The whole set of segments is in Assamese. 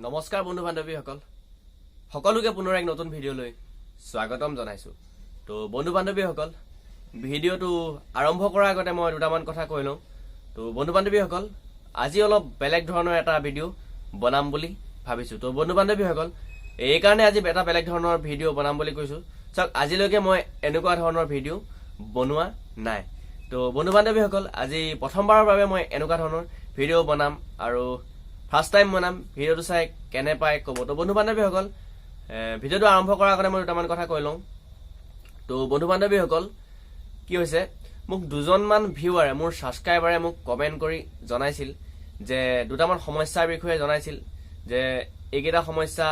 নমস্কাৰ বন্ধু বান্ধৱীসকল সকলোকে পুনৰ এক নতুন ভিডিঅ'লৈ স্বাগতম জনাইছো তো বন্ধু বান্ধৱীসকল ভিডিঅ'টো আৰম্ভ কৰাৰ আগতে মই দুটামান কথা কৈ লওঁ তো বন্ধু বান্ধৱীসকল আজি অলপ বেলেগ ধৰণৰ এটা ভিডিঅ' বনাম বুলি ভাবিছো তো বন্ধু বান্ধৱীসকল এই কাৰণে আজি এটা বেলেগ ধৰণৰ ভিডিঅ' বনাম বুলি কৈছো চাওক আজিলৈকে মই এনেকুৱা ধৰণৰ ভিডিঅ' বনোৱা নাই তো বন্ধু বান্ধৱীসকল আজি প্ৰথমবাৰৰ বাবে মই এনেকুৱা ধৰণৰ ভিডিঅ' বনাম আৰু ফাৰ্স্ট টাইম বনাম ভিডিঅ'টো চাই কেনে পাই ক'ব তো বন্ধু বান্ধৱীসকল ভিডিঅ'টো আৰম্ভ কৰাৰ আগতে মই দুটামান কথা কৈ লওঁ তো বন্ধু বান্ধৱীসকল কি হৈছে মোক দুজনমান ভিউৱাৰে মোৰ সাবস্ক্ৰাইবাৰে মোক কমেন্ট কৰি জনাইছিল যে দুটামান সমস্যাৰ বিষয়ে জনাইছিল যে এইকেইটা সমস্যা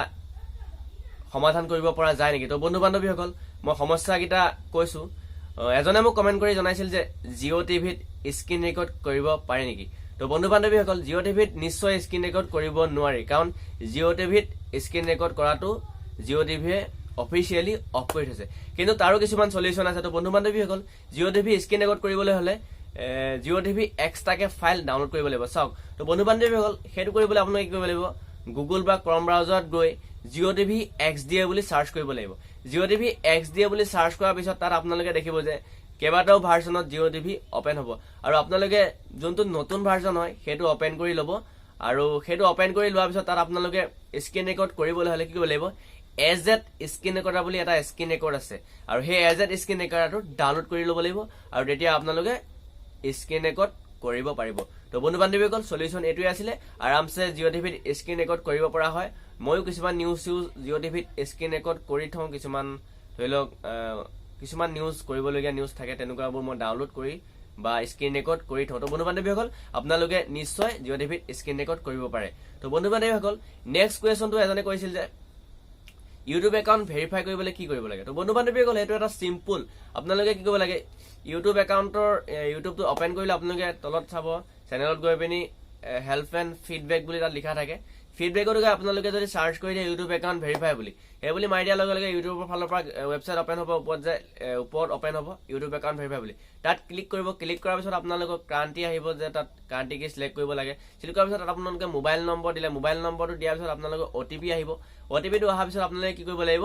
সমাধান কৰিব পৰা যায় নেকি তো বন্ধু বান্ধৱীসকল মই সমস্যাকেইটা কৈছো এজনে মোক কমেন্ট কৰি জনাইছিল যে জিঅ' টিভিত স্ক্ৰীন ৰেকৰ্ড কৰিব পাৰে নেকি তো বন্ধু বান্ধৱীসকল জিঅ' টিভিত নিশ্চয় স্ক্ৰীন ৰেকৰ্ড কৰিব নোৱাৰি কাৰণ জিঅ' টিভিত স্ক্ৰীন ৰেকৰ্ড কৰাটো জিঅ' টিভিয়ে অফিচিয়েলি অফ কৰি থৈছে কিন্তু তাৰো কিছুমান সলিউশন আছে তো বন্ধু বান্ধৱীসকল জিঅ' টিভি স্ক্ৰীন ৰেকৰ্ড কৰিবলৈ হলে জিঅ' টিভি এক্সট্ৰাকে ফাইল ডাউনলোড কৰিব লাগিব চাওক তো বন্ধু বান্ধৱীসকল সেইটো কৰিবলৈ আপোনালোকে কি কৰিব লাগিব গুগল বা ক্ৰম ব্ৰাউজাৰত গৈ জিঅ' টিভি XDA বুলি সাৰ্চ কৰিব লাগিব জিঅ' টিভি XDA বুলি সাৰ্চ কৰাৰ পিছত তাত আপোনালোকে দেখিব যে কেইবাটাও ভাৰ্জনত জিঅ' টিভি ওপেন হ'ব আৰু আপোনালোকে যোনটো নতুন ভাৰ্জন হয় সেইটো ওপেন কৰি ল'ব আৰু সেইটো ওপেন কৰি লোৱাৰ পিছত তাত আপোনালোকে স্ক্ৰীন ৰেকৰ্ড কৰিবলৈ হলে কি কৰিব লাগিব এজেড স্ক্ৰীন ৰেকৰ্ডাৰ বুলি এটা স্ক্ৰীন ৰেকৰ্ড আছে আৰু সেই এজেড স্ক্ৰীন ৰেকৰ্ডাৰটো ডাউনলোড কৰি ল'ব লাগিব আৰু তেতিয়া আপোনালোকে স্ক্ৰীন ৰেকৰ্ড কৰিব পাৰিব তো বন্ধু বান্ধৱীসকল সলিউশন এইটোৱে আছিলে আৰামছে জিঅ' টিভিত স্ক্ৰীন ৰেকৰ্ড কৰিব পৰা হয় ময়ো কিছুমান নিউজ জিঅ' টিভিত স্ক্ৰীন ৰেকৰ্ড কৰি থওঁ কিছুমান ধৰি লওক কিছুমান নিউজ কৰিবলগীয়া নিউজ থাকে তেনেকুৱাবোৰ মই ডাউনলোড কৰি বা স্ক্ৰীন ৰেকৰ্ড কৰি থওঁ তো বন্ধু বান্ধৱীসকল আপোনালোকে নিশ্চয় জিঅ' টিভিত স্ক্ৰীন ৰেকৰ্ড কৰিব পাৰে তো বন্ধু বান্ধৱীসকল নেক্সট কুৱেশ্যনটো এজনে কৈছিল যে ইউটিউব একাউণ্ট ভেৰিফাই কৰিবলৈ কি কৰিব লাগে তো বন্ধু বান্ধৱীসকল সেইটো এটা সিম্পল আপোনালোকে কি কৰিব লাগে ইউটিউব একাউণ্টৰ ইউটিউবটো ওপেন কৰিলে আপোনালোকে তলত চাব চেনেলত গৈ পিনি হেল্প এণ্ড ফিডবেক বুলি তাত লিখা থাকে ফিডবেকত গৈ আপোনালোকে যদি সাৰ্চ কৰি দিয়ে ইউটিউব একাউণ্ট ভেৰিফাই বুলি সেই বুলি মাৰি দিয়াৰ লগে লগে ইউটিউবৰ ফালৰ পৰা ৱেবছাইট ওপেন হ'ব ওপৰত ওপেন হ'ব ইউটিউব একাউণ্ট ভেৰিফাই বুলি তাত ক্লিক কৰিব ক্লিক কৰাৰ পিছত আপোনালোকক ক্ৰান্তি আহিব যে তাত ক্ৰান্তিকে সিলেক্ট কৰিব লাগে সিলেক্ট কৰাৰ পিছত আপোনালোকে মোবাইল নম্বৰ দিলে মোবাইল নম্বৰটো দিয়াৰ পিছত আপোনালোকক OTP আহিব OTPটো অহাৰ পিছত আপোনালোকে কি কৰিব লাগিব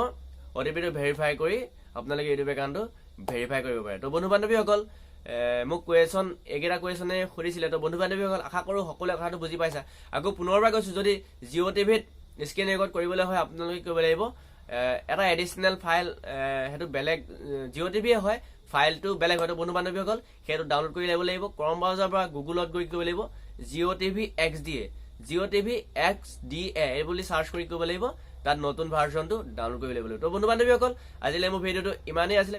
OTPটো ভেৰিফাই কৰি আপোনালোকে ইউটিউব একাউণ্টটো ভেৰিফাই কৰিব পাৰে তো বন্ধু বান্ধৱীসকল মোক কুৱেশ্যন এইকেইটা কুৱেশ্যনে সুধিছিলে তো বন্ধু বান্ধৱীসকল আশা কৰোঁ সকলোৱে কথাটো বুজি পাইছা আকৌ পুনৰবাৰ কৈছো যদি জিঅ' টিভিত স্ক্ৰীন ৰেকৰ্ড কৰিবলৈ হয় আপোনালোকে কৰিব লাগিব এটা এডিচনেল ফাইল সেইটো বেলেগ জিঅ' টিভিয়ে হয় ফাইলটো বেলেগ হয়তো বন্ধু বান্ধৱীসকল সেইটো ডাউনলোড কৰি ল'ব লাগিব ক্ৰম ব্ৰাউজাৰ পৰা গুগলত গৈ কৰিব লাগিব জিঅ' টিভি XDA এই বুলি সাৰ্চ কৰি কৰিব লাগিব তাত নতুন ভাৰ্জনটো ডাউনলোড কৰি ল'ব লাগিব তো বন্ধু বান্ধৱীসকল আজিলৈ মোৰ ভিডিঅ'টো ইমানেই আছিলে